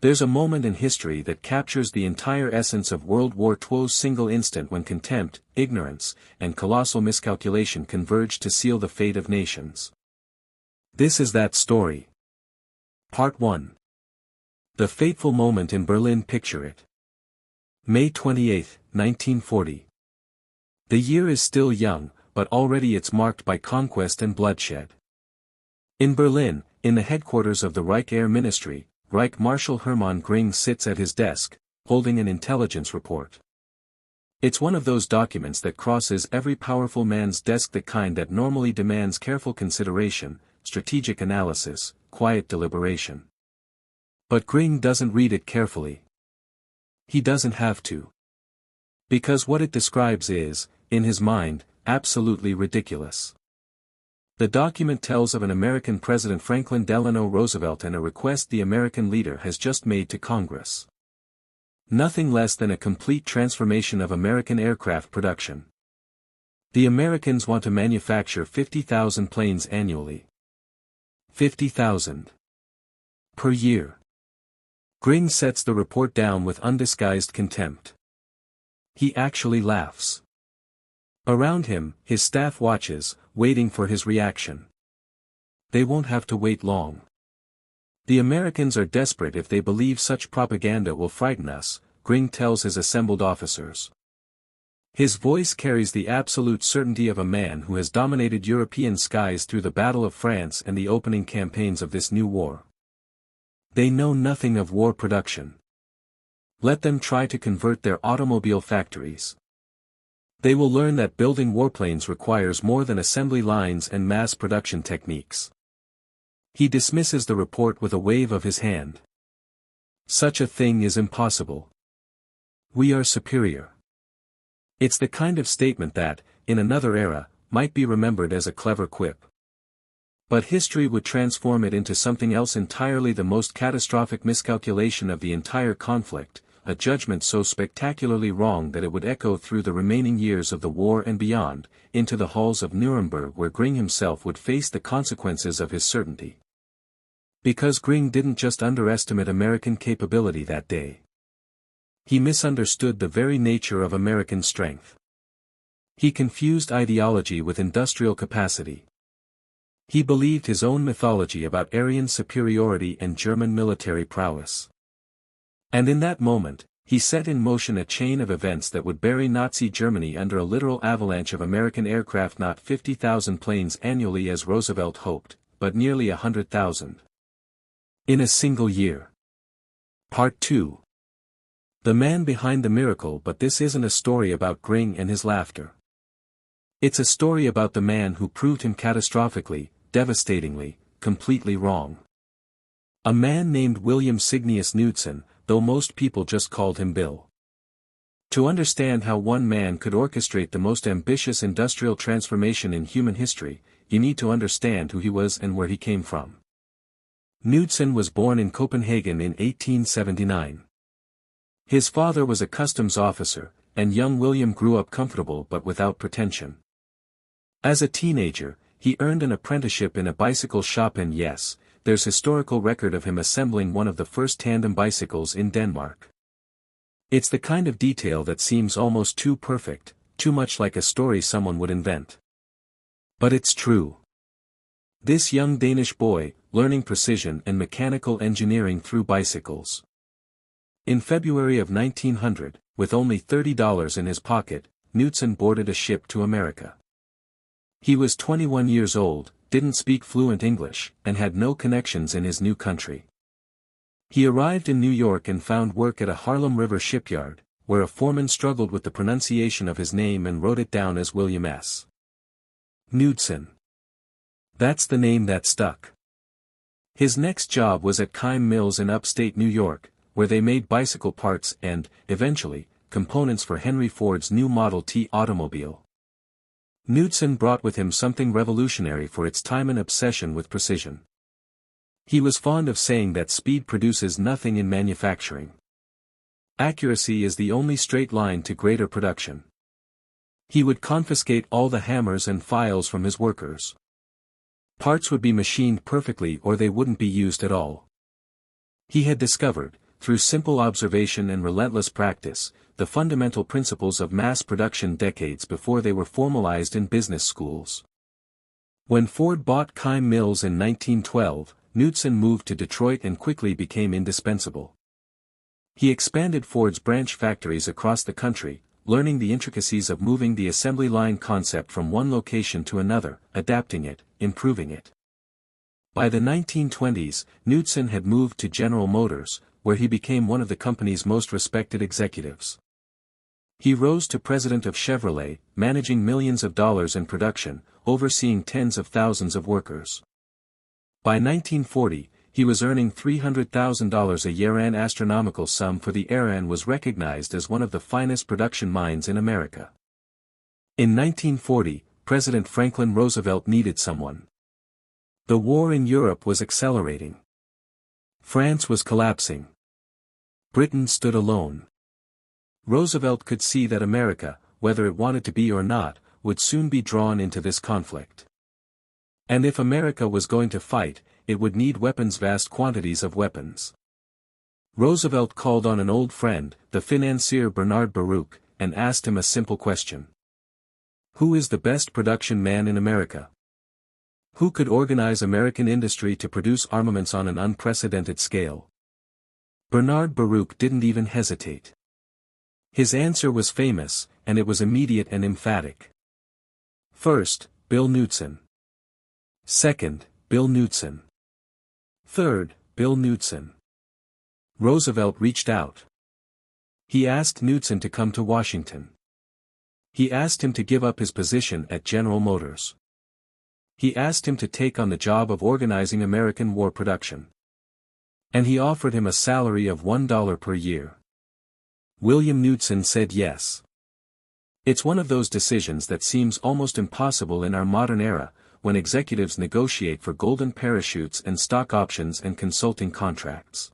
There's a moment in history that captures the entire essence of World War II's single instant when contempt, ignorance, and colossal miscalculation converged to seal the fate of nations. This is that story. Part 1. The fateful moment in Berlin. Picture it. May 28, 1940. The year is still young, but already it's marked by conquest and bloodshed. In Berlin, in the headquarters of the Reich Air Ministry, Reich Marshal Hermann Göring sits at his desk, holding an intelligence report. It's one of those documents that crosses every powerful man's desk, the kind that normally demands careful consideration, strategic analysis, quiet deliberation. But Göring doesn't read it carefully. He doesn't have to. Because what it describes is, in his mind, absolutely ridiculous. The document tells of an American President Franklin Delano Roosevelt and a request the American leader has just made to Congress. Nothing less than a complete transformation of American aircraft production. The Americans want to manufacture 50,000 planes annually. 50,000 per year. Göring sets the report down with undisguised contempt. He actually laughs. Around him, his staff watches, waiting for his reaction. They won't have to wait long. The Americans are desperate if they believe such propaganda will frighten us, Göring tells his assembled officers. His voice carries the absolute certainty of a man who has dominated European skies through the Battle of France and the opening campaigns of this new war. They know nothing of war production. Let them try to convert their automobile factories. They will learn that building warplanes requires more than assembly lines and mass production techniques. He dismisses the report with a wave of his hand. Such a thing is impossible. We are superior. It's the kind of statement that, in another era, might be remembered as a clever quip. But history would transform it into something else entirely, the most catastrophic miscalculation of the entire conflict, a judgment so spectacularly wrong that it would echo through the remaining years of the war and beyond, into the halls of Nuremberg, where Göring himself would face the consequences of his certainty. Because Göring didn't just underestimate American capability that day. He misunderstood the very nature of American strength. He confused ideology with industrial capacity. He believed his own mythology about Aryan superiority and German military prowess. And in that moment, he set in motion a chain of events that would bury Nazi Germany under a literal avalanche of American aircraft, not 50,000 planes annually as Roosevelt hoped, but nearly 100,000. In a single year. Part 2. The man behind the miracle. But this isn't a story about Göring and his laughter. It's a story about the man who proved him catastrophically, devastatingly, completely wrong. A man named William Cygnus Knudsen, though most people just called him Bill. To understand how one man could orchestrate the most ambitious industrial transformation in human history, you need to understand who he was and where he came from. Knudsen was born in Copenhagen in 1879. His father was a customs officer, and young William grew up comfortable but without pretension. As a teenager, he earned an apprenticeship in a bicycle shop, and yes, there's historical record of him assembling one of the first tandem bicycles in Denmark. It's the kind of detail that seems almost too perfect, too much like a story someone would invent. But it's true. This young Danish boy, learning precision and mechanical engineering through bicycles. In February of 1900, with only $30 in his pocket, Knudsen boarded a ship to America. He was 21 years old, didn't speak fluent English, and had no connections in his new country. He arrived in New York and found work at a Harlem River shipyard, where a foreman struggled with the pronunciation of his name and wrote it down as William S. Knudsen. That's the name that stuck. His next job was at Kime Mills in upstate New York, where they made bicycle parts and, eventually, components for Henry Ford's new Model T automobile. Knudsen brought with him something revolutionary for its time: an obsession with precision. He was fond of saying that speed produces nothing in manufacturing. Accuracy is the only straight line to greater production. He would confiscate all the hammers and files from his workers. Parts would be machined perfectly or they wouldn't be used at all. He had discovered, through simple observation and relentless practice, the fundamental principles of mass production decades before they were formalized in business schools. When Ford bought Kime Mills in 1912, Knudsen moved to Detroit and quickly became indispensable. He expanded Ford's branch factories across the country, learning the intricacies of moving the assembly line concept from one location to another, adapting it, improving it. By the 1920s, Knudsen had moved to General Motors, where he became one of the company's most respected executives. He rose to president of Chevrolet, managing millions of dollars in production, overseeing tens of thousands of workers. By 1940, he was earning $300,000 a year, an astronomical sum for the era, and was recognized as one of the finest production minds in America. In 1940, President Franklin Roosevelt needed someone. The war in Europe was accelerating. France was collapsing. Britain stood alone. Roosevelt could see that America, whether it wanted to be or not, would soon be drawn into this conflict. And if America was going to fight, it would need weapons, vast quantities of weapons. Roosevelt called on an old friend, the financier Bernard Baruch, and asked him a simple question. Who is the best production man in America? Who could organize American industry to produce armaments on an unprecedented scale? Bernard Baruch didn't even hesitate. His answer was famous, and it was immediate and emphatic. First, Bill Knudsen. Second, Bill Knudsen. Third, Bill Knudsen. Roosevelt reached out. He asked Knudsen to come to Washington. He asked him to give up his position at General Motors. He asked him to take on the job of organizing American war production. And he offered him a salary of $1 per year. William Knudsen said yes. It's one of those decisions that seems almost impossible in our modern era, when executives negotiate for golden parachutes and stock options and consulting contracts.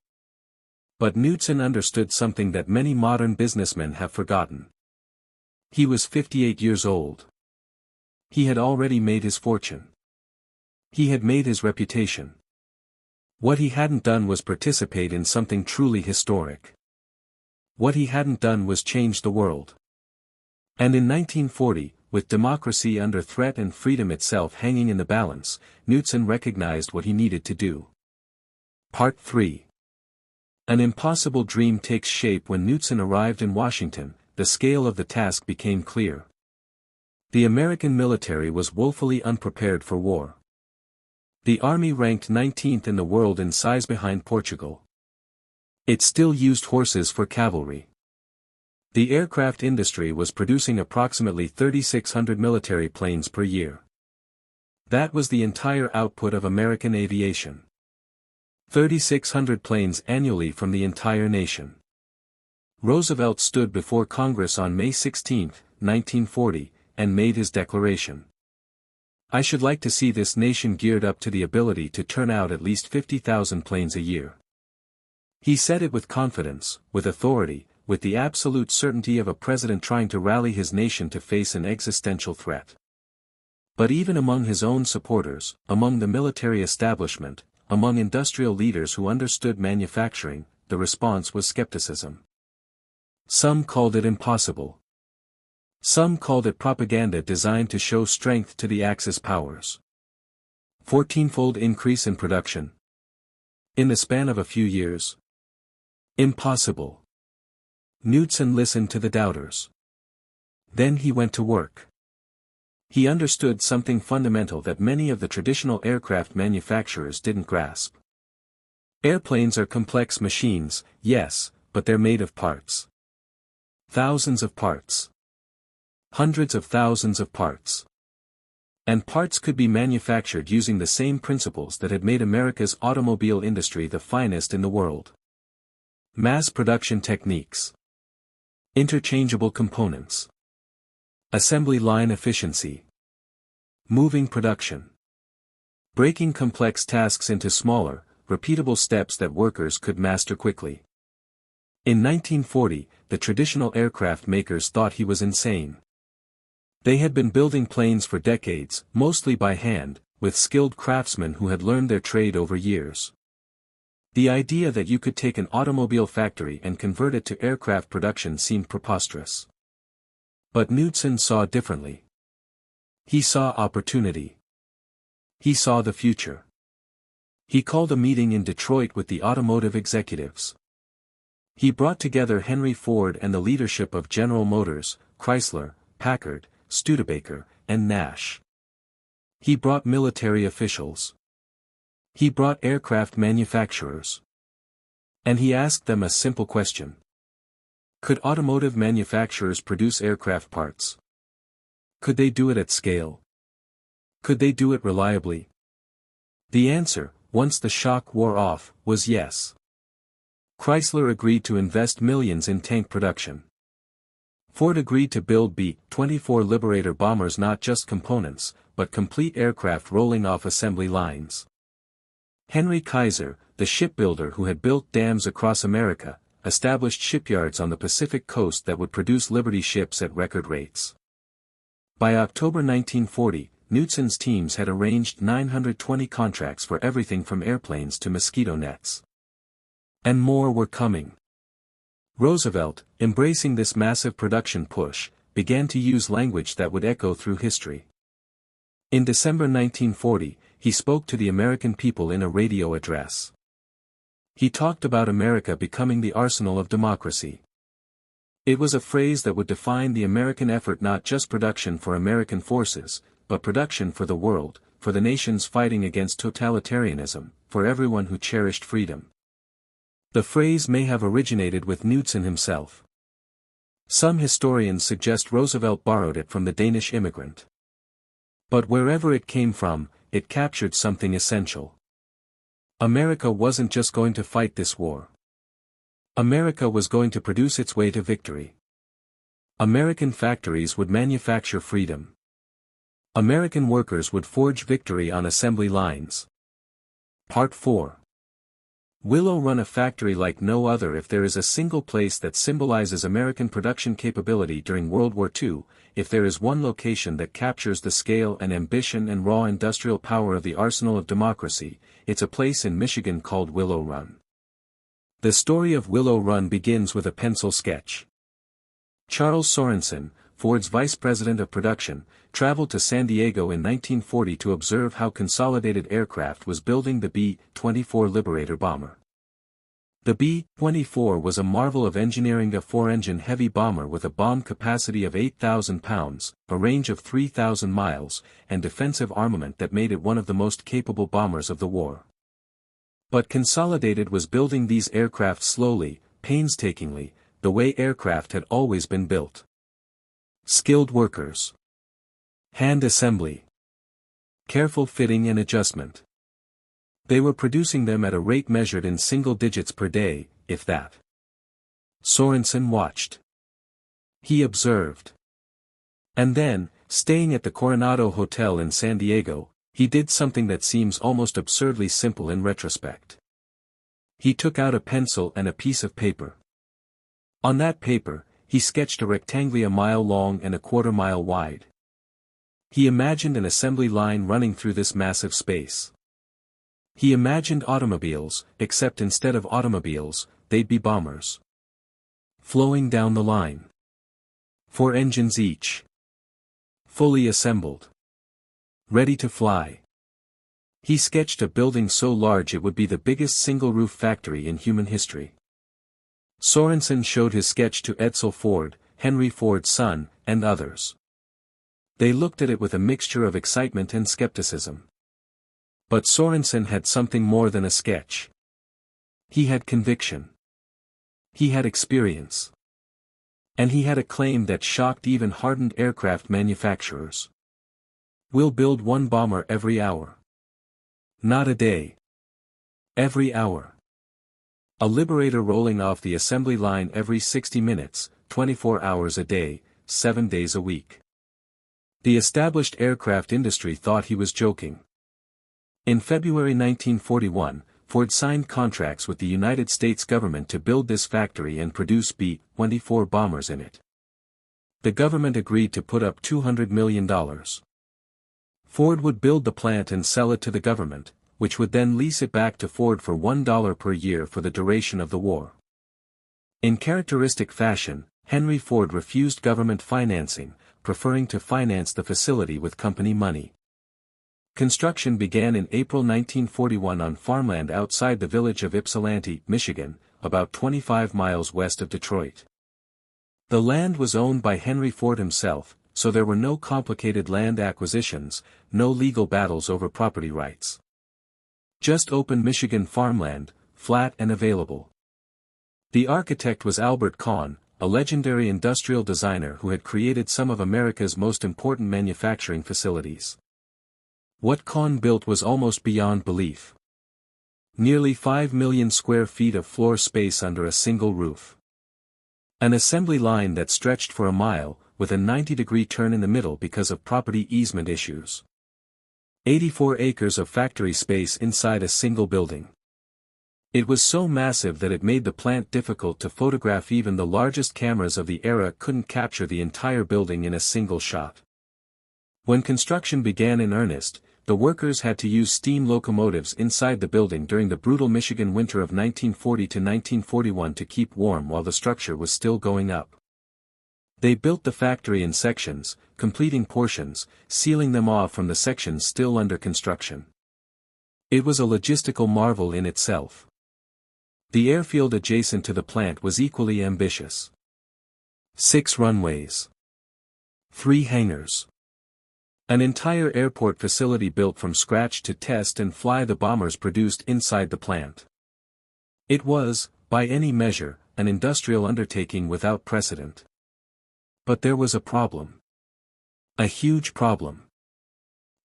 But Knudsen understood something that many modern businessmen have forgotten. He was 58 years old. He had already made his fortune. He had made his reputation. What he hadn't done was participate in something truly historic. What he hadn't done was change the world. And in 1940, with democracy under threat and freedom itself hanging in the balance, Knudsen recognized what he needed to do. Part 3. An impossible dream takes shape. When Knudsen arrived in Washington, the scale of the task became clear. The American military was woefully unprepared for war. The army ranked 19th in the world in size behind Portugal. It still used horses for cavalry. The aircraft industry was producing approximately 3,600 military planes per year. That was the entire output of American aviation. 3,600 planes annually from the entire nation. Roosevelt stood before Congress on May 16, 1940, and made his declaration. I should like to see this nation geared up to the ability to turn out at least 50,000 planes a year. He said it with confidence, with authority, with the absolute certainty of a president trying to rally his nation to face an existential threat. But even among his own supporters, among the military establishment, among industrial leaders who understood manufacturing, the response was skepticism. Some called it impossible. Some called it propaganda designed to show strength to the Axis powers. 14-fold increase in production. In the span of a few years. Impossible. Knudsen listened to the doubters. Then he went to work. He understood something fundamental that many of the traditional aircraft manufacturers didn't grasp. Airplanes are complex machines, yes, but they're made of parts. Thousands of parts. Hundreds of thousands of parts. And parts could be manufactured using the same principles that had made America's automobile industry the finest in the world. Mass production techniques. Interchangeable components. Assembly line efficiency. Moving production. Breaking complex tasks into smaller, repeatable steps that workers could master quickly. In 1940, the traditional aircraft makers thought he was insane. They had been building planes for decades, mostly by hand, with skilled craftsmen who had learned their trade over years. The idea that you could take an automobile factory and convert it to aircraft production seemed preposterous. But Knudsen saw differently. He saw opportunity. He saw the future. He called a meeting in Detroit with the automotive executives. He brought together Henry Ford and the leadership of General Motors, Chrysler, Packard, Studebaker, and Nash. He brought military officials. He brought aircraft manufacturers. And he asked them a simple question. Could automotive manufacturers produce aircraft parts? Could they do it at scale? Could they do it reliably? The answer, once the shock wore off, was yes. Chrysler agreed to invest millions in tank production. Ford agreed to build B-24 Liberator bombers, not just components, but complete aircraft rolling off assembly lines. Henry Kaiser, the shipbuilder who had built dams across America, established shipyards on the Pacific coast that would produce Liberty ships at record rates. By October 1940, Knudsen's teams had arranged 920 contracts for everything from airplanes to mosquito nets. And more were coming. Roosevelt, embracing this massive production push, began to use language that would echo through history. In December 1940, he spoke to the American people in a radio address. He talked about America becoming the arsenal of democracy. It was a phrase that would define the American effort, not just production for American forces, but production for the world, for the nations fighting against totalitarianism, for everyone who cherished freedom. The phrase may have originated with Knudsen himself. Some historians suggest Roosevelt borrowed it from the Danish immigrant. But wherever it came from, it captured something essential. America wasn't just going to fight this war. America was going to produce its way to victory. American factories would manufacture freedom. American workers would forge victory on assembly lines. Part 4. Willow Run, a factory like no other. If there is a single place that symbolizes American production capability during World War II, if there is one location that captures the scale and ambition and raw industrial power of the arsenal of democracy, it's a place in Michigan called Willow Run. The story of Willow Run begins with a pencil sketch. Charles Sorensen, Ford's vice president of production, traveled to San Diego in 1940 to observe how Consolidated Aircraft was building the B-24 Liberator bomber. The B-24 was a marvel of engineering, a four-engine heavy bomber with a bomb capacity of 8,000 pounds, a range of 3,000 miles, and defensive armament that made it one of the most capable bombers of the war. But Consolidated was building these aircraft slowly, painstakingly, the way aircraft had always been built. Skilled workers. Hand assembly. Careful fitting and adjustment. They were producing them at a rate measured in single digits per day, if that. Sorensen watched. He observed. And then, staying at the Coronado Hotel in San Diego, he did something that seems almost absurdly simple in retrospect. He took out a pencil and a piece of paper. On that paper, he sketched a rectangle a mile long and a quarter-mile wide. He imagined an assembly line running through this massive space. He imagined automobiles, except instead of automobiles, they'd be bombers. Flowing down the line. 4 engines each. Fully assembled. Ready to fly. He sketched a building so large it would be the biggest single-roof factory in human history. Sorensen showed his sketch to Edsel Ford, Henry Ford's son, and others. They looked at it with a mixture of excitement and skepticism. But Sorensen had something more than a sketch. He had conviction. He had experience. And he had a claim that shocked even hardened aircraft manufacturers. We'll build one bomber every hour. Not a day. Every hour. A Liberator rolling off the assembly line every 60 minutes, 24 hours a day, 7 days a week. The established aircraft industry thought he was joking. In February 1941, Ford signed contracts with the United States government to build this factory and produce B-24 bombers in it. The government agreed to put up $200 million. Ford would build the plant and sell it to the government, which would then lease it back to Ford for $1 per year for the duration of the war. In characteristic fashion, Henry Ford refused government financing, preferring to finance the facility with company money. Construction began in April 1941 on farmland outside the village of Ypsilanti, Michigan, about 25 miles west of Detroit. The land was owned by Henry Ford himself, so there were no complicated land acquisitions, no legal battles over property rights. Just open Michigan farmland, flat and available. The architect was Albert Kahn, a legendary industrial designer who had created some of America's most important manufacturing facilities. What Kahn built was almost beyond belief. Nearly 5 million square feet of floor space under a single roof. An assembly line that stretched for a mile, with a 90-degree turn in the middle because of property easement issues. 84 acres of factory space inside a single building. It was so massive that it made the plant difficult to photograph. Even the largest cameras of the era couldn't capture the entire building in a single shot. When construction began in earnest, the workers had to use steam locomotives inside the building during the brutal Michigan winter of 1940 to 1941 to keep warm while the structure was still going up. They built the factory in sections, completing portions, sealing them off from the sections still under construction. It was a logistical marvel in itself. The airfield adjacent to the plant was equally ambitious. 6 runways. 3 hangars. An entire airport facility built from scratch to test and fly the bombers produced inside the plant. It was, by any measure, an industrial undertaking without precedent. But there was a problem. A huge problem.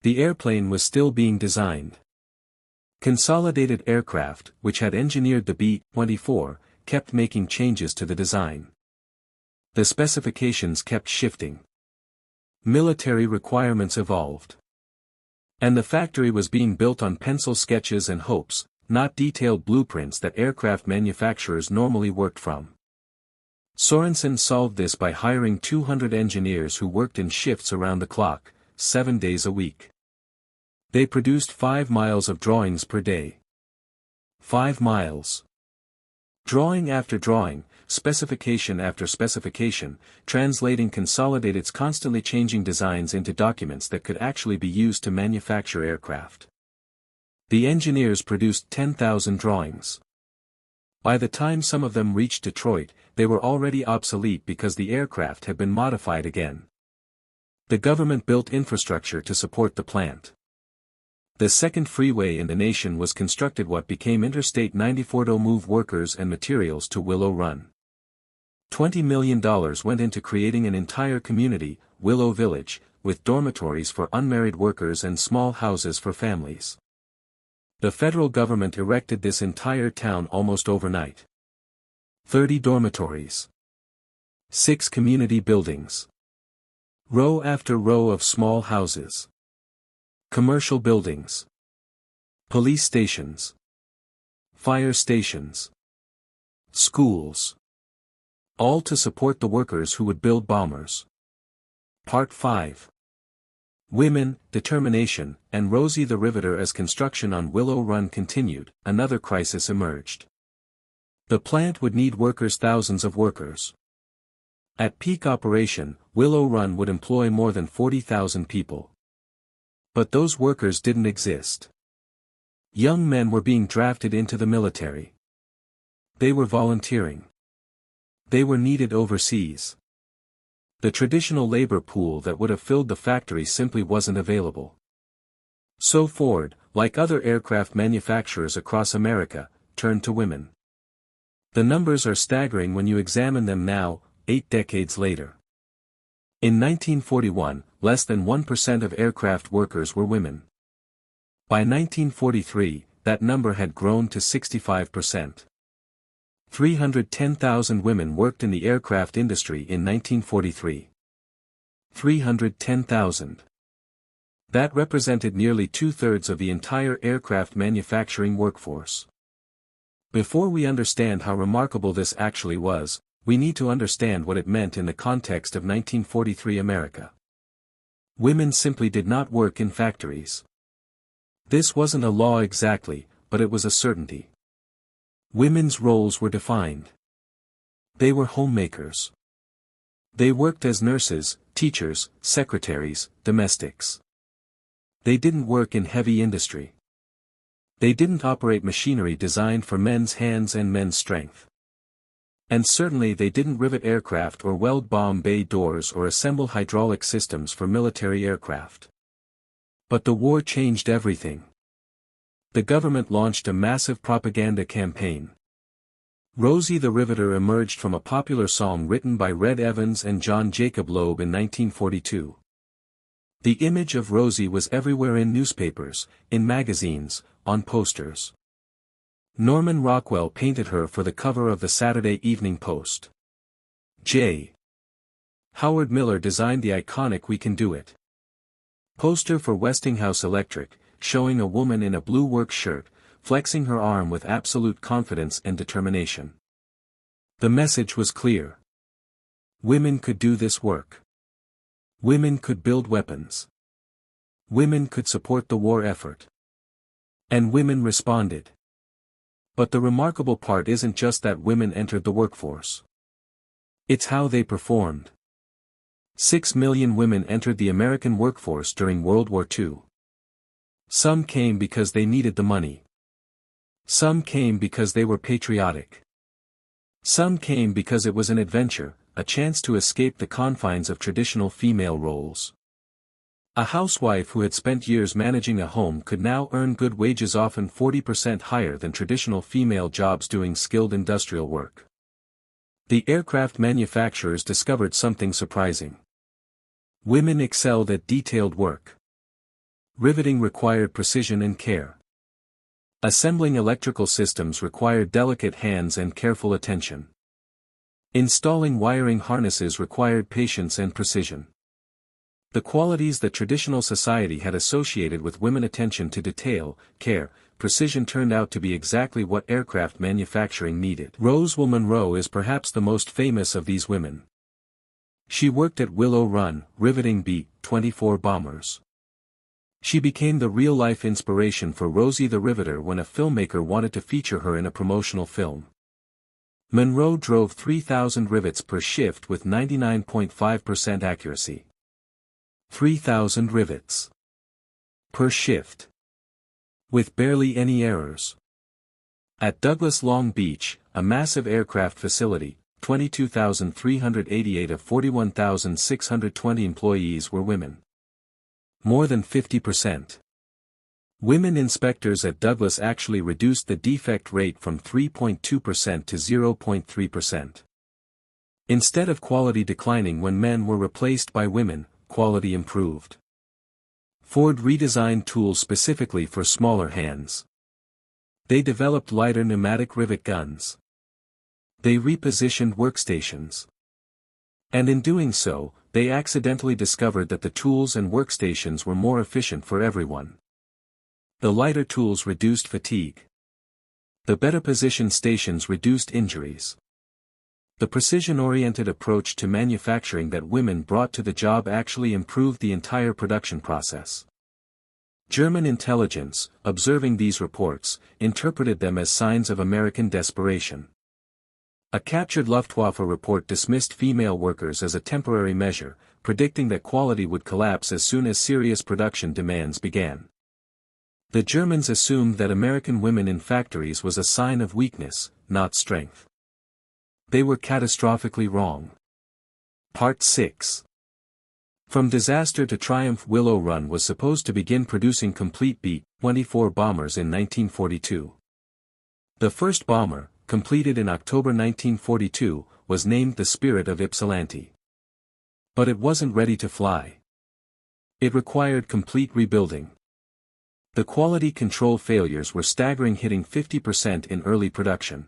The airplane was still being designed. Consolidated Aircraft, which had engineered the B-24, kept making changes to the design. The specifications kept shifting. Military requirements evolved. And the factory was being built on pencil sketches and hopes, not detailed blueprints that aircraft manufacturers normally worked from. Sorensen solved this by hiring 200 engineers who worked in shifts around the clock, 7 days a week. They produced 5 miles of drawings per day. 5 miles. Drawing after drawing, specification after specification, translating Consolidated's constantly changing designs into documents that could actually be used to manufacture aircraft. The engineers produced 10,000 drawings. By the time some of them reached Detroit, they were already obsolete because the aircraft had been modified again. The government built infrastructure to support the plant. The second freeway in the nation was constructed. What became Interstate 94 to move workers and materials to Willow Run. $20 million went into creating an entire community, Willow Village, with dormitories for unmarried workers and small houses for families. The federal government erected this entire town almost overnight. 30 dormitories. 6 community buildings. Row after row of small houses. Commercial buildings. Police stations. Fire stations. Schools. All to support the workers who would build bombers. Part 5. Women, Determination, and Rosie the Riveter. As construction on Willow Run continued, another crisis emerged. The plant would need workers, thousands of workers. At peak operation, Willow Run would employ more than 40,000 people. But those workers didn't exist. Young men were being drafted into the military. They were volunteering. They were needed overseas. The traditional labor pool that would have filled the factory simply wasn't available. So Ford, like other aircraft manufacturers across America, turned to women. The numbers are staggering when you examine them now, 8 decades later. In 1941, less than 1% of aircraft workers were women. By 1943, that number had grown to 65%. 310,000 women worked in the aircraft industry in 1943. 310,000. That represented nearly 2/3 of the entire aircraft manufacturing workforce. Before we understand how remarkable this actually was, we need to understand what it meant in the context of 1943 America. Women simply did not work in factories. This wasn't a law exactly, but it was a certainty. Women's roles were defined. They were homemakers. They worked as nurses, teachers, secretaries, domestics. They didn't work in heavy industry. They didn't operate machinery designed for men's hands and men's strength. And certainly they didn't rivet aircraft or weld bomb bay doors or assemble hydraulic systems for military aircraft. But the war changed everything. The government launched a massive propaganda campaign. Rosie the Riveter emerged from a popular song written by Red Evans and John Jacob Loeb in 1942. The image of Rosie was everywhere in newspapers, in magazines, on posters. Norman Rockwell painted her for the cover of the Saturday Evening Post. J. Howard Miller designed the iconic We Can Do It poster for Westinghouse Electric, showing a woman in a blue work shirt, flexing her arm with absolute confidence and determination. The message was clear. Women could do this work. Women could build weapons. Women could support the war effort. And women responded. But the remarkable part isn't just that women entered the workforce. It's how they performed. 6 million women entered the American workforce during World War II. Some came because they needed the money. Some came because they were patriotic. Some came because it was an adventure, a chance to escape the confines of traditional female roles. A housewife who had spent years managing a home could now earn good wages, often 40% higher than traditional female jobs doing skilled industrial work. The aircraft manufacturers discovered something surprising. Women excelled at detailed work. Riveting required precision and care. Assembling electrical systems required delicate hands and careful attention. Installing wiring harnesses required patience and precision. The qualities that traditional society had associated with women, attention to detail, care, precision, turned out to be exactly what aircraft manufacturing needed. Roswell Monroe is perhaps the most famous of these women. She worked at Willow Run, riveting B-24 bombers. She became the real-life inspiration for Rosie the Riveter when a filmmaker wanted to feature her in a promotional film. Monroe drove 3,000 rivets per shift with 99.5% accuracy. 3,000 rivets per shift, with barely any errors. At Douglas Long Beach, a massive aircraft facility, 22,388 of 41,620 employees were women. More than 50%. Women inspectors at Douglas actually reduced the defect rate from 3.2% to 0.3%. Instead of quality declining when men were replaced by women, quality improved. Ford redesigned tools specifically for smaller hands. They developed lighter pneumatic rivet guns. They repositioned workstations. And in doing so, they accidentally discovered that the tools and workstations were more efficient for everyone. The lighter tools reduced fatigue. The better positioned stations reduced injuries. The precision-oriented approach to manufacturing that women brought to the job actually improved the entire production process. German intelligence, observing these reports, interpreted them as signs of American desperation. A captured Luftwaffe report dismissed female workers as a temporary measure, predicting that quality would collapse as soon as serious production demands began. The Germans assumed that American women in factories was a sign of weakness, not strength. They were catastrophically wrong. Part 6. From disaster to triumph. Willow Run was supposed to begin producing complete B-24 bombers in 1942. The first bomber, completed in October 1942, was named the Spirit of Ypsilanti. But it wasn't ready to fly. It required complete rebuilding. The quality control failures were staggering, hitting 50% in early production.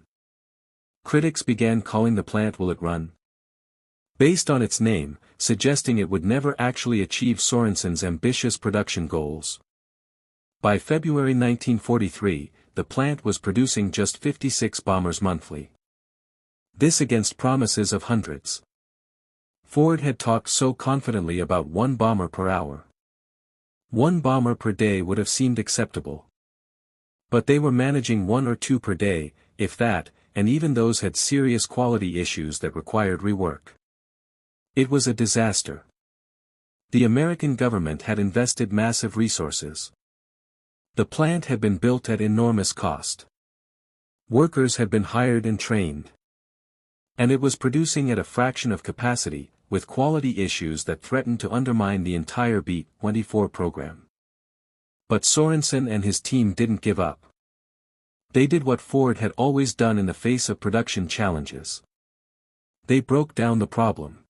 Critics began calling the plant "Will It Run?" based on its name, suggesting it would never actually achieve Sorensen's ambitious production goals. By February 1943, the plant was producing just 56 bombers monthly. This against promises of hundreds. Ford had talked so confidently about one bomber per hour. One bomber per day would have seemed acceptable. But they were managing one or two per day, if that, and even those had serious quality issues that required rework. It was a disaster. The American government had invested massive resources. The plant had been built at enormous cost. Workers had been hired and trained. And it was producing at a fraction of capacity, with quality issues that threatened to undermine the entire B-24 program. But Sorensen and his team didn't give up. They did what Ford had always done in the face of production challenges. They broke down the problem.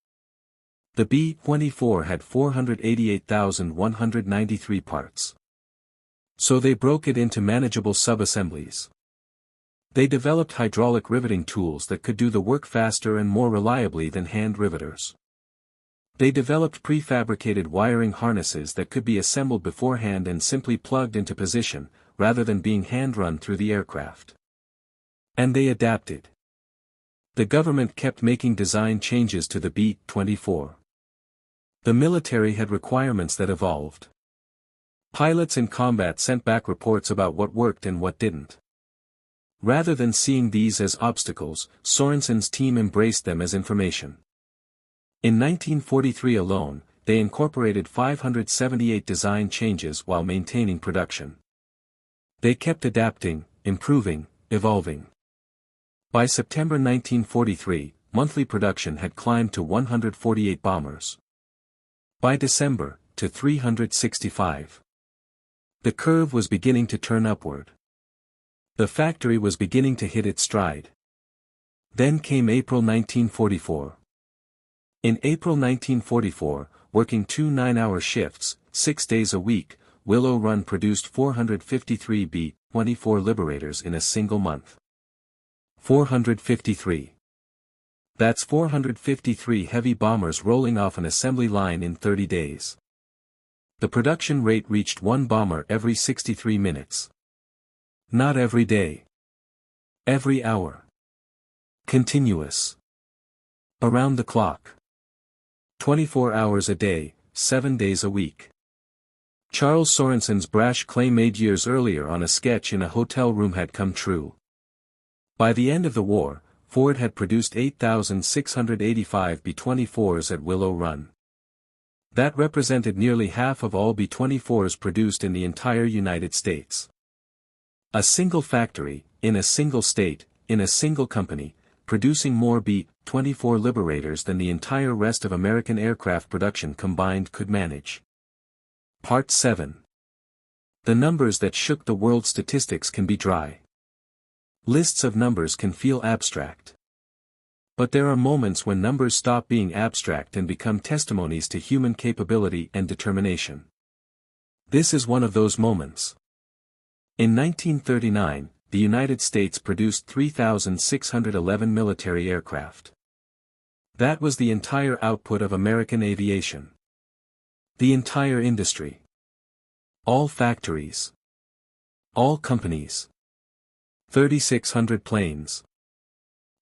The B-24 had 488,193 parts. So they broke it into manageable sub-assemblies. They developed hydraulic riveting tools that could do the work faster and more reliably than hand riveters. They developed prefabricated wiring harnesses that could be assembled beforehand and simply plugged into position, rather than being hand-run through the aircraft. And they adapted. The government kept making design changes to the B-24. The military had requirements that evolved. Pilots in combat sent back reports about what worked and what didn't. Rather than seeing these as obstacles, Sorensen's team embraced them as information. In 1943 alone, they incorporated 578 design changes while maintaining production. They kept adapting, improving, evolving. By September 1943, monthly production had climbed to 148 bombers. By December, to 365. The curve was beginning to turn upward. The factory was beginning to hit its stride. Then came April 1944. In April 1944, working 2 9-hour shifts, 6 days a week, Willow Run produced 453 B-24 Liberators in a single month. 453. That's 453 heavy bombers rolling off an assembly line in 30 days. The production rate reached 1 bomber every 63 minutes. Not every day. Every hour. Continuous. Around the clock. 24 hours a day, 7 days a week. Charles Sorensen's brash claim made years earlier on a sketch in a hotel room had come true. By the end of the war, Ford had produced 8,685 B-24s at Willow Run. That represented nearly half of all B-24s produced in the entire United States. A single factory, in a single state, in a single company, producing more B-24 Liberators than the entire rest of American aircraft production combined could manage. Part 7. The numbers that shook the world. Statistics can be dry. Lists of numbers can feel abstract. But there are moments when numbers stop being abstract and become testimonies to human capability and determination. This is one of those moments. In 1939, the United States produced 3,611 military aircraft. That was the entire output of American aviation. The entire industry. All factories. All companies. 3,600 planes.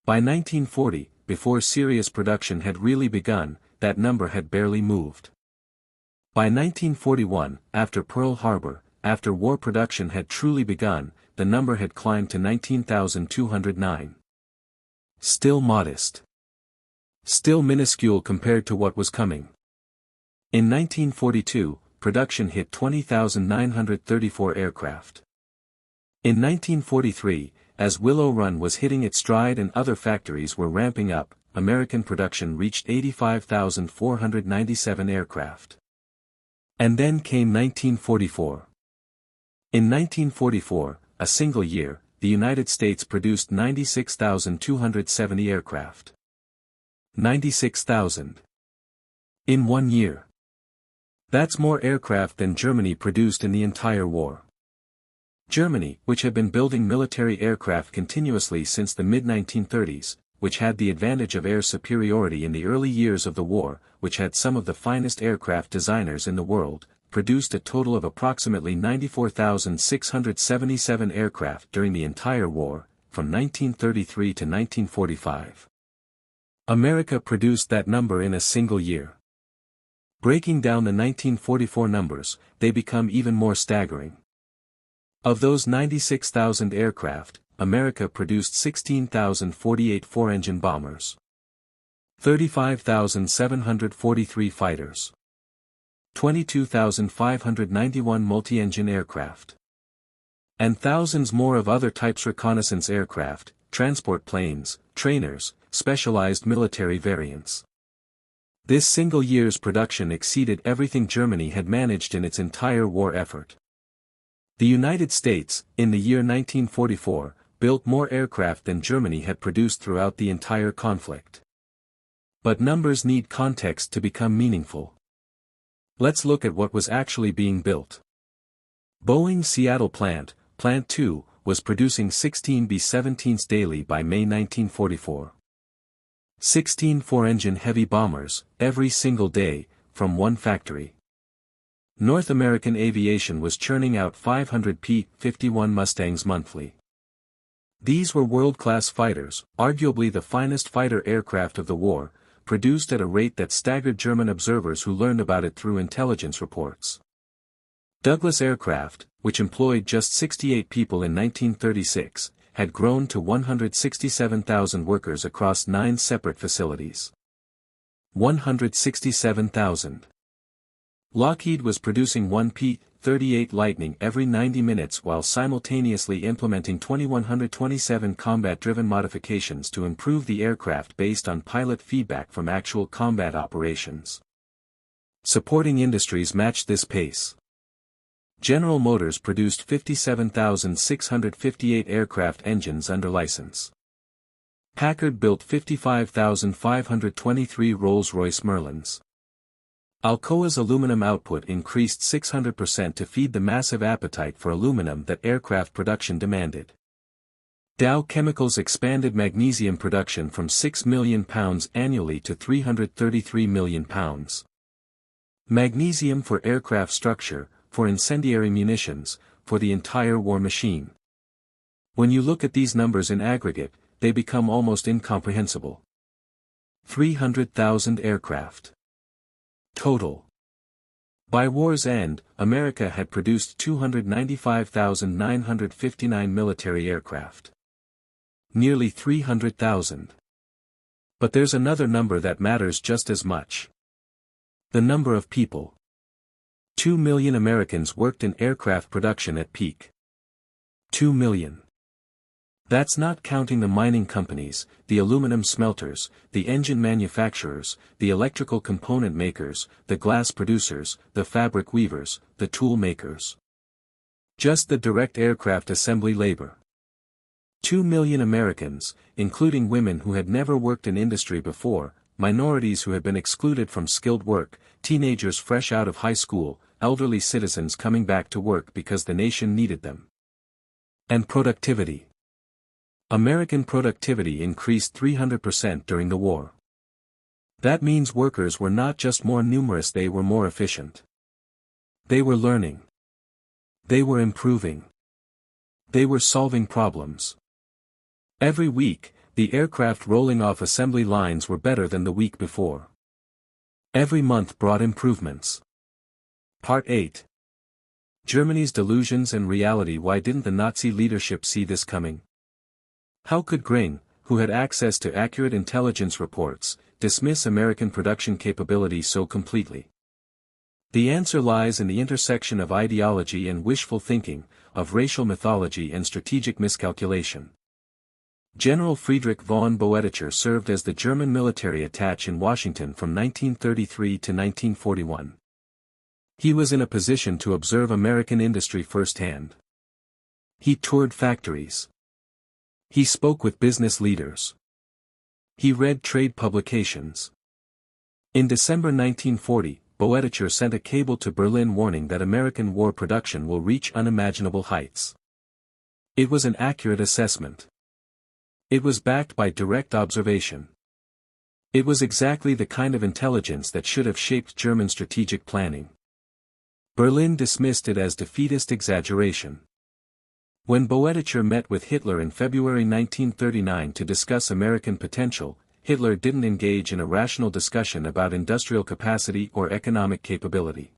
By 1940, before serious production had really begun, that number had barely moved. By 1941, after Pearl Harbor, after war production had truly begun, the number had climbed to 19,209. Still modest. Still minuscule compared to what was coming. In 1942, production hit 20,934 aircraft. In 1943, as Willow Run was hitting its stride and other factories were ramping up, American production reached 85,497 aircraft. And then came 1944. In 1944, a single year, the United States produced 96,270 aircraft. 96,000. In 1 year. That's more aircraft than Germany produced in the entire war. Germany, which had been building military aircraft continuously since the mid-1930s, which had the advantage of air superiority in the early years of the war, which had some of the finest aircraft designers in the world, produced a total of approximately 94,677 aircraft during the entire war, from 1933 to 1945. America produced that number in a single year. Breaking down the 1944 numbers, they become even more staggering. Of those 96,000 aircraft, America produced 16,048 four-engine bombers, 35,743 fighters, 22,591 multi-engine aircraft, and thousands more of other types: reconnaissance aircraft, transport planes, trainers, specialized military variants. This single year's production exceeded everything Germany had managed in its entire war effort. The United States, in the year 1944, built more aircraft than Germany had produced throughout the entire conflict. But numbers need context to become meaningful. Let's look at what was actually being built. Boeing's Seattle plant, Plant 2, was producing 16 B-17s daily by May 1944. 16 four-engine heavy bombers, every single day, from one factory. North American Aviation was churning out 500 P-51 Mustangs monthly. These were world-class fighters, arguably the finest fighter aircraft of the war, produced at a rate that staggered German observers who learned about it through intelligence reports. Douglas Aircraft, which employed just 68 people in 1936, had grown to 167,000 workers across 9 separate facilities. 167,000. Lockheed was producing one P-38 Lightning every 90 minutes while simultaneously implementing 2,127 combat-driven modifications to improve the aircraft based on pilot feedback from actual combat operations. Supporting industries matched this pace. General Motors produced 57,658 aircraft engines under license. Packard built 55,523 Rolls-Royce Merlins. Alcoa's aluminum output increased 600% to feed the massive appetite for aluminum that aircraft production demanded. Dow Chemicals expanded magnesium production from 6 million pounds annually to 333 million pounds. Magnesium for aircraft structure, for incendiary munitions, for the entire war machine. When you look at these numbers in aggregate, they become almost incomprehensible. 300,000 aircraft. Total. By war's end, America had produced 295,959 military aircraft. Nearly 300,000. But there's another number that matters just as much. The number of people. 2 million Americans worked in aircraft production at peak. 2 million. That's not counting the mining companies, the aluminum smelters, the engine manufacturers, the electrical component makers, the glass producers, the fabric weavers, the tool makers. Just the direct aircraft assembly labor. 2 million Americans, including women who had never worked in industry before, minorities who had been excluded from skilled work, teenagers fresh out of high school, elderly citizens coming back to work because the nation needed them. And productivity. American productivity increased 300% during the war. That means workers were not just more numerous, they were more efficient. They were learning. They were improving. They were solving problems. Every week, the aircraft rolling off assembly lines were better than the week before. Every month brought improvements. Part 8. Germany's delusions and reality. Why didn't the Nazi leadership see this coming? How could Göring, who had access to accurate intelligence reports, dismiss American production capability so completely? The answer lies in the intersection of ideology and wishful thinking, of racial mythology and strategic miscalculation. General Friedrich von Boeticher served as the German military attaché in Washington from 1933 to 1941. He was in a position to observe American industry firsthand. He toured factories. He spoke with business leaders. He read trade publications. In December 1940, Boeticher sent a cable to Berlin warning that American war production will reach unimaginable heights. It was an accurate assessment. It was backed by direct observation. It was exactly the kind of intelligence that should have shaped German strategic planning. Berlin dismissed it as defeatist exaggeration. When Boeticher met with Hitler in February 1939 to discuss American potential, Hitler didn't engage in a rational discussion about industrial capacity or economic capability.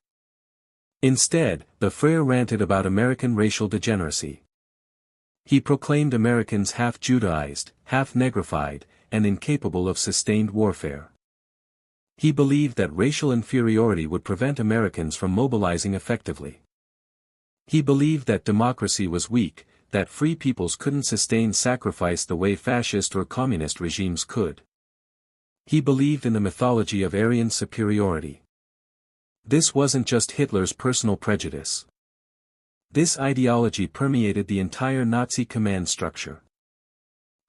Instead, the Führer ranted about American racial degeneracy. He proclaimed Americans half Judaized, half negrified, and incapable of sustained warfare. He believed that racial inferiority would prevent Americans from mobilizing effectively. He believed that democracy was weak, that free peoples couldn't sustain sacrifice the way fascist or communist regimes could. He believed in the mythology of Aryan superiority. This wasn't just Hitler's personal prejudice. This ideology permeated the entire Nazi command structure.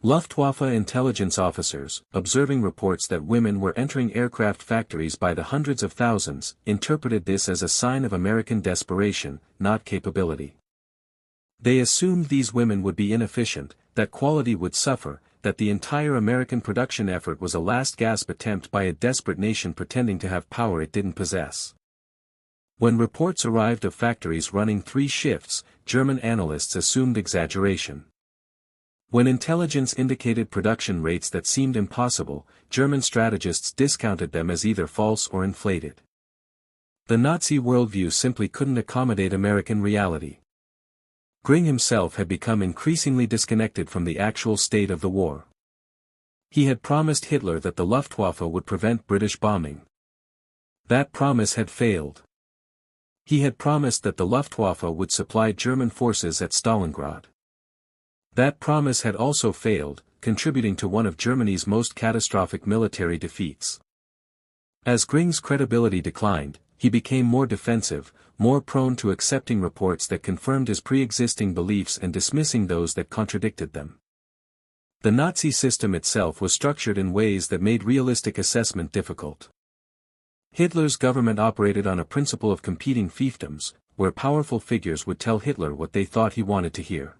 Luftwaffe intelligence officers, observing reports that women were entering aircraft factories by the hundreds of thousands, interpreted this as a sign of American desperation, not capability. They assumed these women would be inefficient, that quality would suffer, that the entire American production effort was a last-gasp attempt by a desperate nation pretending to have power it didn't possess. When reports arrived of factories running 3 shifts, German analysts assumed exaggeration. When intelligence indicated production rates that seemed impossible, German strategists discounted them as either false or inflated. The Nazi worldview simply couldn't accommodate American reality. Göring himself had become increasingly disconnected from the actual state of the war. He had promised Hitler that the Luftwaffe would prevent British bombing. That promise had failed. He had promised that the Luftwaffe would supply German forces at Stalingrad. That promise had also failed, contributing to one of Germany's most catastrophic military defeats. As Göring's credibility declined, he became more defensive, more prone to accepting reports that confirmed his pre-existing beliefs and dismissing those that contradicted them. The Nazi system itself was structured in ways that made realistic assessment difficult. Hitler's government operated on a principle of competing fiefdoms, where powerful figures would tell Hitler what they thought he wanted to hear.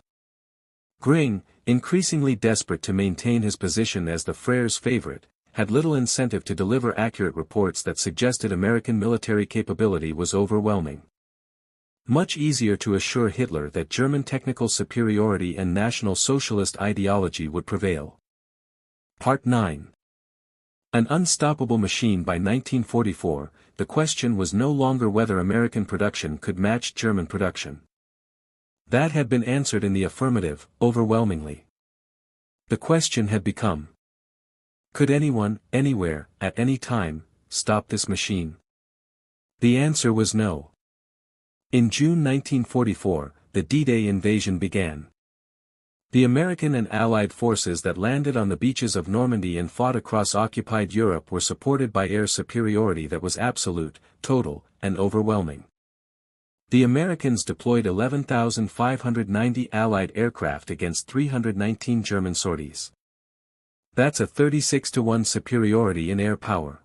Göring, increasingly desperate to maintain his position as the Führer's favorite, had little incentive to deliver accurate reports that suggested American military capability was overwhelming. Much easier to assure Hitler that German technical superiority and National Socialist ideology would prevail. Part 9. An unstoppable machine. By 1944, the question was no longer whether American production could match German production. That had been answered in the affirmative, overwhelmingly. The question had become: could anyone, anywhere, at any time, stop this machine? The answer was no. In June 1944, the D-Day invasion began. The American and Allied forces that landed on the beaches of Normandy and fought across occupied Europe were supported by air superiority that was absolute, total, and overwhelming. The Americans deployed 11,590 Allied aircraft against 319 German sorties. That's a 36-to-1 superiority in air power.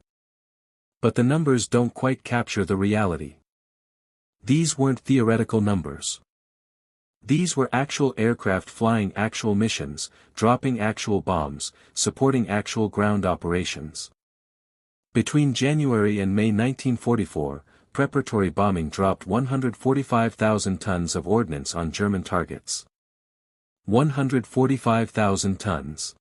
But the numbers don't quite capture the reality. These weren't theoretical numbers. These were actual aircraft flying actual missions, dropping actual bombs, supporting actual ground operations. Between January and May 1944, preparatory bombing dropped 145,000 tons of ordnance on German targets. 145,000 tons.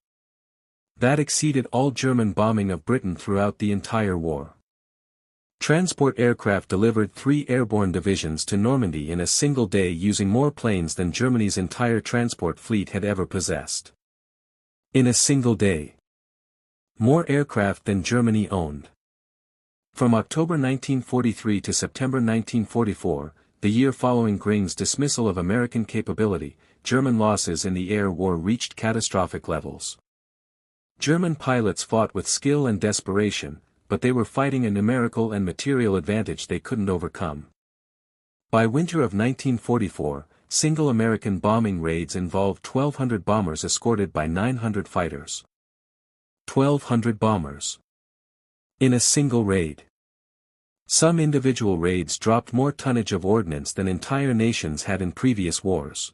That exceeded all German bombing of Britain throughout the entire war. Transport aircraft delivered 3 airborne divisions to Normandy in a single day using more planes than Germany's entire transport fleet had ever possessed. In a single day. More aircraft than Germany owned. From October 1943 to September 1944, the year following Göring's dismissal of American capability, German losses in the air war reached catastrophic levels. German pilots fought with skill and desperation, but they were fighting a numerical and material advantage they couldn't overcome. By winter of 1944, single American bombing raids involved 1,200 bombers escorted by 900 fighters. 1,200 bombers. In a single raid. Some individual raids dropped more tonnage of ordnance than entire nations had in previous wars.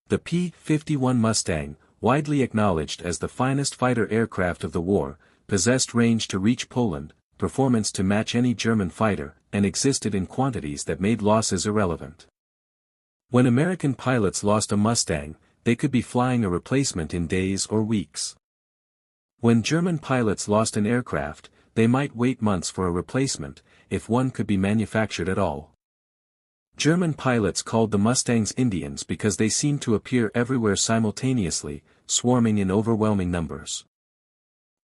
The P-51 Mustang, widely acknowledged as the finest fighter aircraft of the war, possessed range to reach Poland, performance to match any German fighter, and existed in quantities that made losses irrelevant. When American pilots lost a Mustang, they could be flying a replacement in days or weeks. When German pilots lost an aircraft, they might wait months for a replacement, if one could be manufactured at all. German pilots called the Mustangs Indians because they seemed to appear everywhere simultaneously, swarming in overwhelming numbers.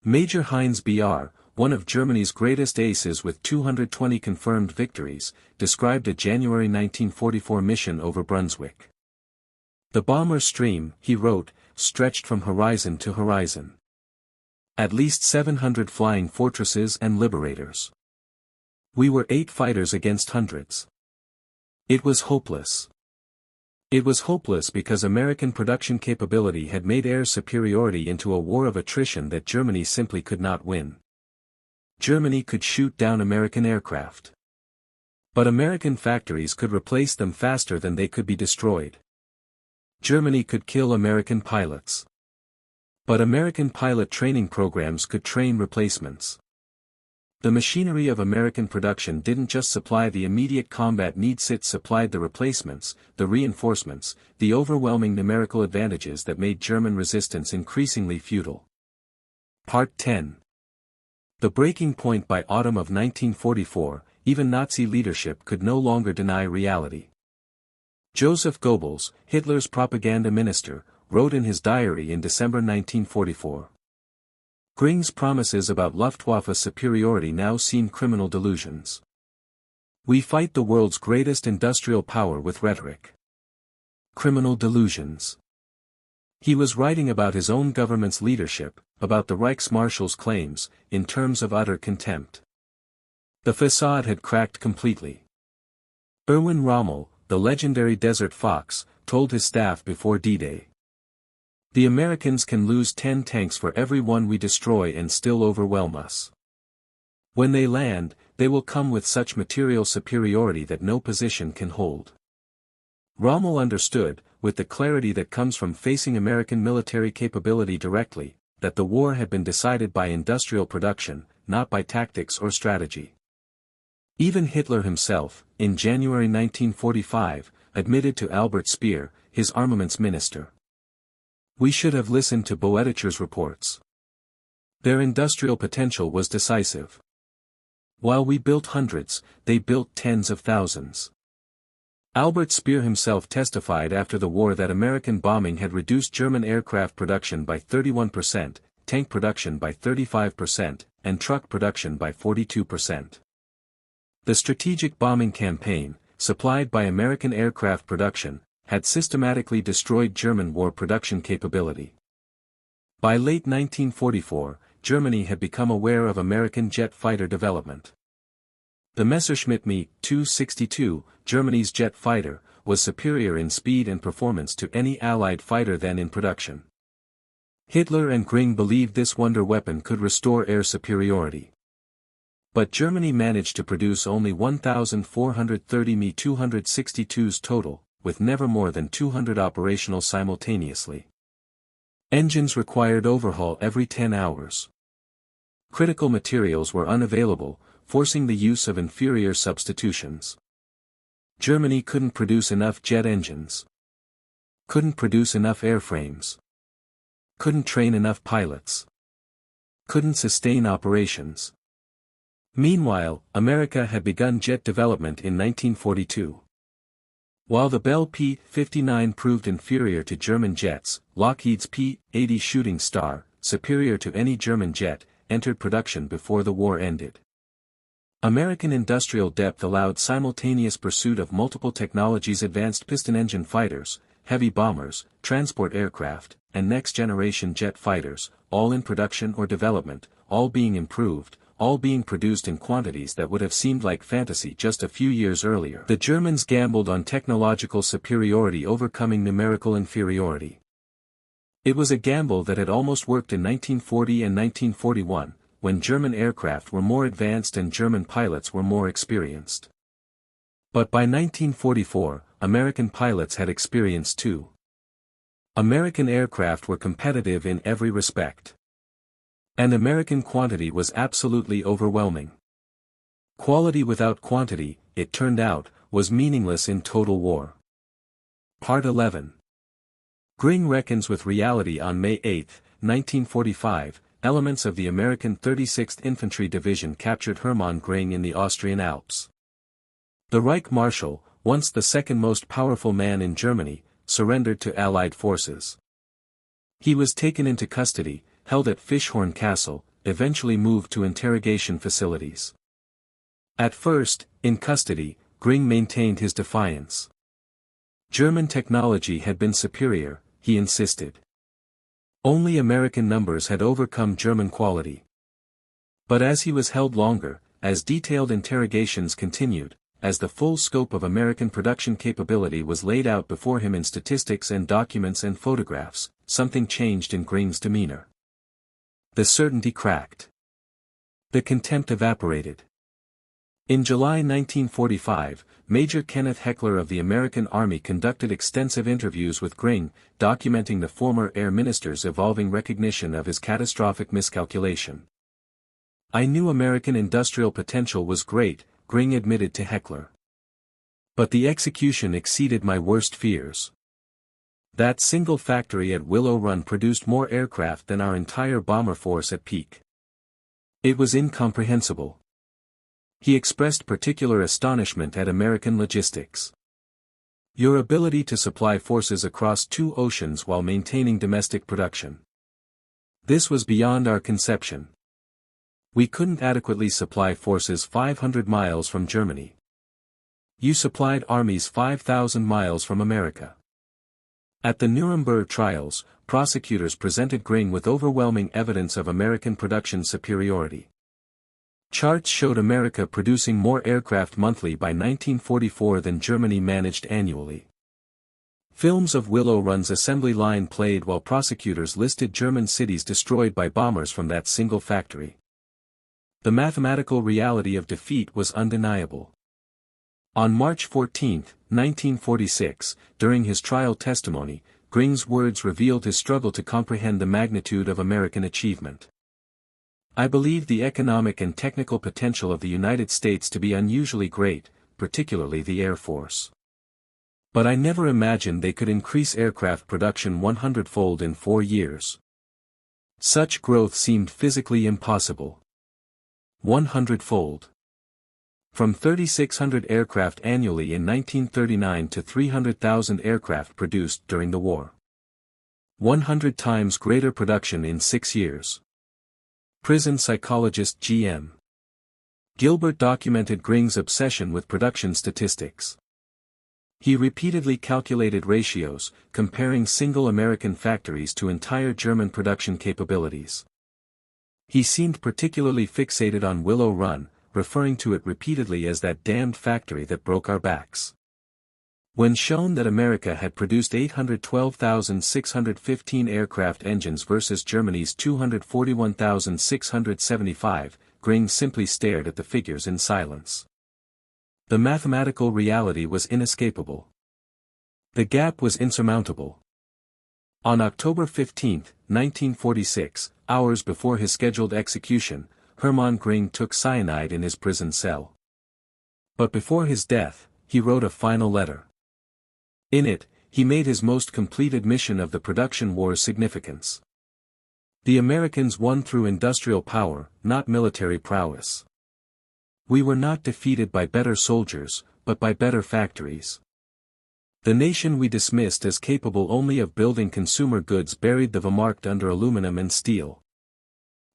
Major Heinz Br, one of Germany's greatest aces with 220 confirmed victories, described a January 1944 mission over Brunswick. The bomber stream, he wrote, stretched from horizon to horizon. At least 700 flying fortresses and liberators. We were 8 fighters against hundreds. It was hopeless. It was hopeless because American production capability had made air superiority into a war of attrition that Germany simply could not win. Germany could shoot down American aircraft. But American factories could replace them faster than they could be destroyed. Germany could kill American pilots. But American pilot training programs could train replacements. The machinery of American production didn't just supply the immediate combat needs, it supplied the replacements, the reinforcements, the overwhelming numerical advantages that made German resistance increasingly futile. Part 10. The breaking point. By autumn of 1944, even Nazi leadership could no longer deny reality. Joseph Goebbels, Hitler's propaganda minister, wrote in his diary in December 1944. Göring's promises about Luftwaffe superiority now seem criminal delusions. We fight the world's greatest industrial power with rhetoric. Criminal delusions. He was writing about his own government's leadership, about the Reichsmarshal's claims, in terms of utter contempt. The facade had cracked completely. Erwin Rommel, the legendary Desert Fox, told his staff before D-Day. The Americans can lose 10 tanks for every one we destroy and still overwhelm us. When they land, they will come with such material superiority that no position can hold. Rommel understood, with the clarity that comes from facing American military capability directly, that the war had been decided by industrial production, not by tactics or strategy. Even Hitler himself, in January 1945, admitted to Albert Speer, his armaments minister. We should have listened to Boetticher's reports. Their industrial potential was decisive. While we built hundreds, they built tens of thousands. Albert Speer himself testified after the war that American bombing had reduced German aircraft production by 31%, tank production by 35%, and truck production by 42%. The strategic bombing campaign, supplied by American aircraft production, had systematically destroyed German war production capability. By late 1944, Germany had become aware of American jet fighter development. The Messerschmitt Me 262, Germany's jet fighter, was superior in speed and performance to any Allied fighter then in production. Hitler and Göring believed this wonder weapon could restore air superiority. But Germany managed to produce only 1,430 Me 262s total, with never more than 200 operational simultaneously. Engines required overhaul every 10 hours. Critical materials were unavailable, forcing the use of inferior substitutions. Germany couldn't produce enough jet engines. Couldn't produce enough airframes. Couldn't train enough pilots. Couldn't sustain operations. Meanwhile, America had begun jet development in 1942. While the Bell P-59 proved inferior to German jets, Lockheed's P-80 Shooting Star, superior to any German jet, entered production before the war ended. American industrial depth allowed simultaneous pursuit of multiple technologies: advanced piston-engine fighters, heavy bombers, transport aircraft, and next-generation jet fighters, all in production or development, all being improved, all being produced in quantities that would have seemed like fantasy just a few years earlier. The Germans gambled on technological superiority overcoming numerical inferiority. It was a gamble that had almost worked in 1940 and 1941, when German aircraft were more advanced and German pilots were more experienced. But by 1944, American pilots had experience too. American aircraft were competitive in every respect. And American quantity was absolutely overwhelming. Quality without quantity, it turned out, was meaningless in total war. Part 11. Göring reckons with reality. On May 8, 1945, elements of the American 36th Infantry Division captured Hermann Göring in the Austrian Alps. The Reich Marshal, once the second most powerful man in Germany, surrendered to Allied forces. He was taken into custody, held at Fishhorn Castle, eventually moved to interrogation facilities. At first, in custody, Göring maintained his defiance. German technology had been superior, he insisted. Only American numbers had overcome German quality. But as he was held longer, as detailed interrogations continued, as the full scope of American production capability was laid out before him in statistics and documents and photographs, something changed in Göring's demeanor. The certainty cracked. The contempt evaporated. In July 1945, Major Kenneth Heckler of the American Army conducted extensive interviews with Göring, documenting the former air minister's evolving recognition of his catastrophic miscalculation. "I knew American industrial potential was great," Göring admitted to Heckler. "But the execution exceeded my worst fears. That single factory at Willow Run produced more aircraft than our entire bomber force at peak. It was incomprehensible." He expressed particular astonishment at American logistics. "Your ability to supply forces across 2 oceans while maintaining domestic production. This was beyond our conception. We couldn't adequately supply forces 500 miles from Germany. You supplied armies 5,000 miles from America." At the Nuremberg trials, prosecutors presented Göring with overwhelming evidence of American production superiority. Charts showed America producing more aircraft monthly by 1944 than Germany managed annually. Films of Willow Run's assembly line played while prosecutors listed German cities destroyed by bombers from that single factory. The mathematical reality of defeat was undeniable. On March 14, 1946, during his trial testimony, Göring's words revealed his struggle to comprehend the magnitude of American achievement. "I believe the economic and technical potential of the United States to be unusually great, particularly the Air Force. But I never imagined they could increase aircraft production 100-fold in 4 years. Such growth seemed physically impossible. 100-fold. From 3,600 aircraft annually in 1939 to 300,000 aircraft produced during the war. 100 times greater production in 6 years. Prison psychologist G.M. Gilbert documented Göring's obsession with production statistics. He repeatedly calculated ratios, comparing single American factories to entire German production capabilities. He seemed particularly fixated on Willow Run, referring to it repeatedly as that damned factory that broke our backs. When shown that America had produced 812,615 aircraft engines versus Germany's 241,675, Göring simply stared at the figures in silence. The mathematical reality was inescapable. The gap was insurmountable. On October 15, 1946, hours before his scheduled execution, Hermann Göring took cyanide in his prison cell. But before his death, he wrote a final letter. In it, he made his most complete admission of the production war's significance. The Americans won through industrial power, not military prowess. We were not defeated by better soldiers, but by better factories. The nation we dismissed as capable only of building consumer goods buried the Wehrmacht under aluminum and steel.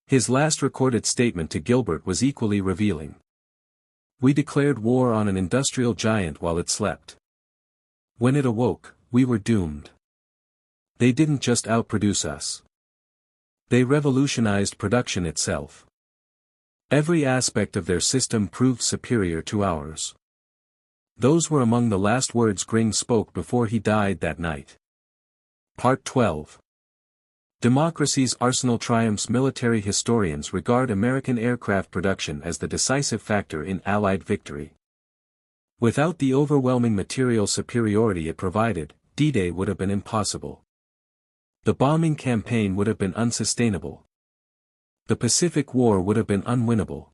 His last recorded statement to Gilbert was equally revealing. We declared war on an industrial giant while it slept. When it awoke, we were doomed. They didn't just outproduce us. They revolutionized production itself. Every aspect of their system proved superior to ours. Those were among the last words Göring spoke before he died that night. Part 12. Democracy's Arsenal Triumphs. Military historians regard American aircraft production as the decisive factor in Allied victory. Without the overwhelming material superiority it provided, D-Day would have been impossible. The bombing campaign would have been unsustainable. The Pacific War would have been unwinnable.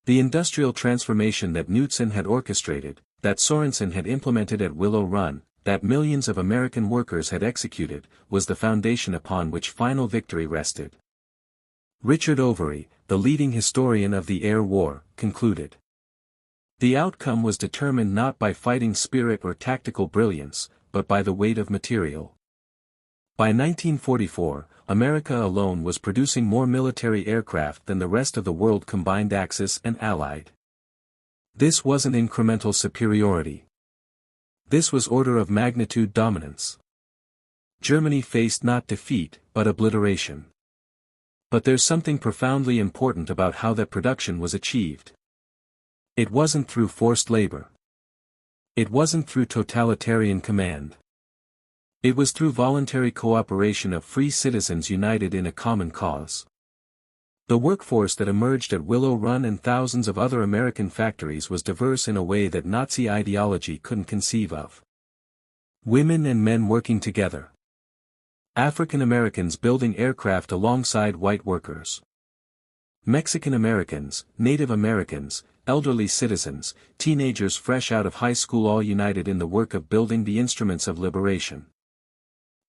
The industrial transformation that Knudsen had orchestrated, that Sorensen had implemented at Willow Run, that millions of American workers had executed, was the foundation upon which final victory rested. Richard Overy, the leading historian of the air war, concluded. The outcome was determined not by fighting spirit or tactical brilliance, but by the weight of material. By 1944, America alone was producing more military aircraft than the rest of the world combined, Axis and Allied. This wasn't incremental superiority. This was order of magnitude dominance. Germany faced not defeat, but obliteration. But there's something profoundly important about how that production was achieved. It wasn't through forced labor. It wasn't through totalitarian command. It was through voluntary cooperation of free citizens united in a common cause. The workforce that emerged at Willow Run and thousands of other American factories was diverse in a way that Nazi ideology couldn't conceive of. Women and men working together. African Americans building aircraft alongside white workers. Mexican Americans, Native Americans, elderly citizens, teenagers fresh out of high school, all united in the work of building the instruments of liberation.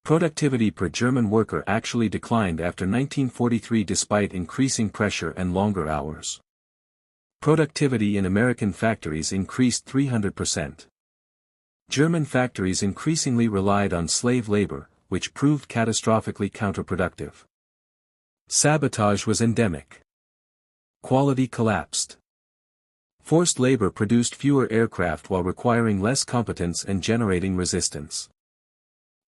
Productivity per German worker actually declined after 1943 despite increasing pressure and longer hours. Productivity in American factories increased 300%. German factories increasingly relied on slave labor, which proved catastrophically counterproductive. Sabotage was endemic. Quality collapsed. Forced labor produced fewer aircraft while requiring less competence and generating resistance.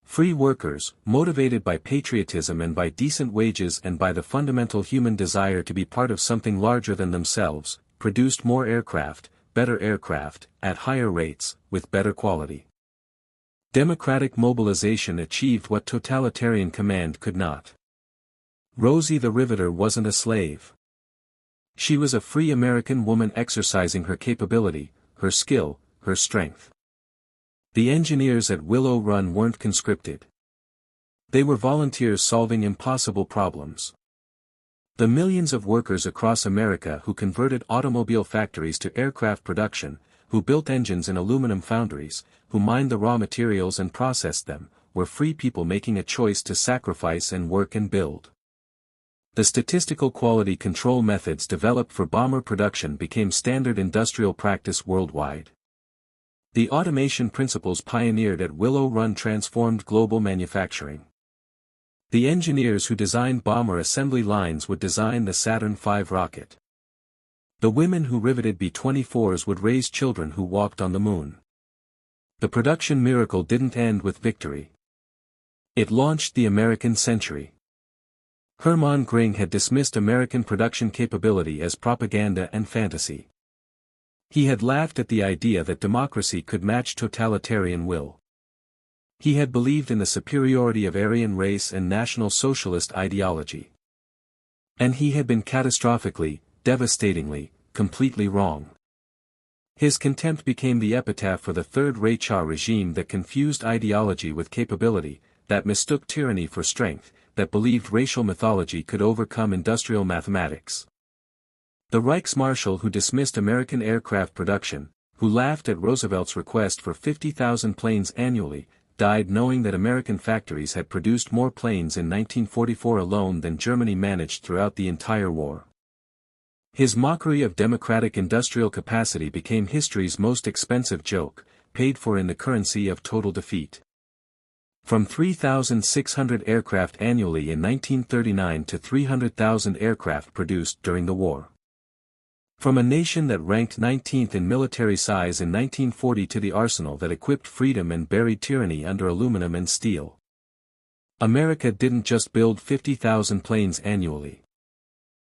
Free workers, motivated by patriotism and by decent wages and by the fundamental human desire to be part of something larger than themselves, produced more aircraft, better aircraft, at higher rates, with better quality. Democratic mobilization achieved what totalitarian command could not. Rosie the Riveter wasn't a slave. She was a free American woman exercising her capability, her skill, her strength. The engineers at Willow Run weren't conscripted. They were volunteers solving impossible problems. The millions of workers across America who converted automobile factories to aircraft production, who built engines in aluminum foundries, who mined the raw materials and processed them, were free people making a choice to sacrifice and work and build. The statistical quality control methods developed for bomber production became standard industrial practice worldwide. The automation principles pioneered at Willow Run transformed global manufacturing. The engineers who designed bomber assembly lines would design the Saturn V rocket. The women who riveted B-24s would raise children who walked on the moon. The production miracle didn't end with victory. It launched the American century. Hermann Göring had dismissed American production capability as propaganda and fantasy. He had laughed at the idea that democracy could match totalitarian will. He had believed in the superiority of Aryan race and National Socialist ideology. And he had been catastrophically, devastatingly, completely wrong. His contempt became the epitaph for the third-rate Tsar regime that confused ideology with capability, that mistook tyranny for strength, that believed racial mythology could overcome industrial mathematics. The Reichsmarshal who dismissed American aircraft production, who laughed at Roosevelt's request for 50,000 planes annually, died knowing that American factories had produced more planes in 1944 alone than Germany managed throughout the entire war. His mockery of democratic industrial capacity became history's most expensive joke, paid for in the currency of total defeat. From 3,600 aircraft annually in 1939 to 300,000 aircraft produced during the war. From a nation that ranked 19th in military size in 1940 to the arsenal that equipped freedom and buried tyranny under aluminum and steel. America didn't just build 50,000 planes annually.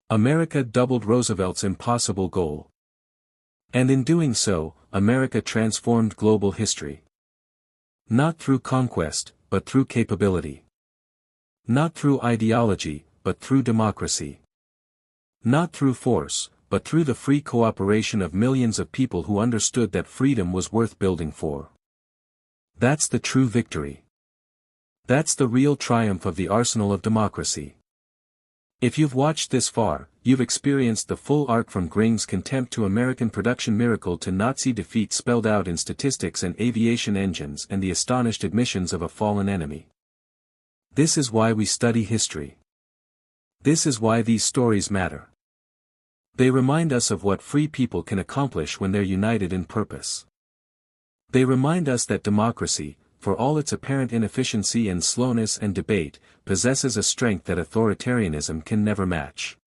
America doubled Roosevelt's impossible goal. And in doing so, America transformed global history. Not through conquest, but through capability. Not through ideology, but through democracy. Not through force, but through the free cooperation of millions of people who understood that freedom was worth building for. That's the true victory. That's the real triumph of the arsenal of democracy. If you've watched this far, you've experienced the full arc from Göring's contempt to American production miracle to Nazi defeat spelled out in statistics and aviation engines and the astonished admissions of a fallen enemy. This is why we study history. This is why these stories matter. They remind us of what free people can accomplish when they're united in purpose. They remind us that democracy, for all its apparent inefficiency and slowness and debate, possesses a strength that authoritarianism can never match.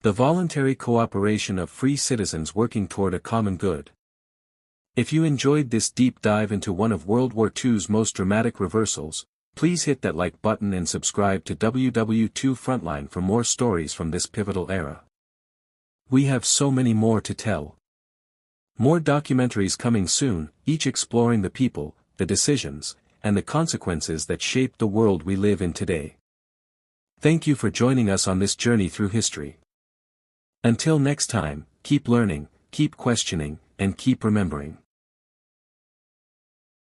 The voluntary cooperation of free citizens working toward a common good. If you enjoyed this deep dive into one of World War II's most dramatic reversals, please hit that like button and subscribe to WW2 Frontline for more stories from this pivotal era. We have so many more to tell. More documentaries coming soon, each exploring the people, the decisions, and the consequences that shape the world we live in today. Thank you for joining us on this journey through history. Until next time, keep learning, keep questioning, and keep remembering.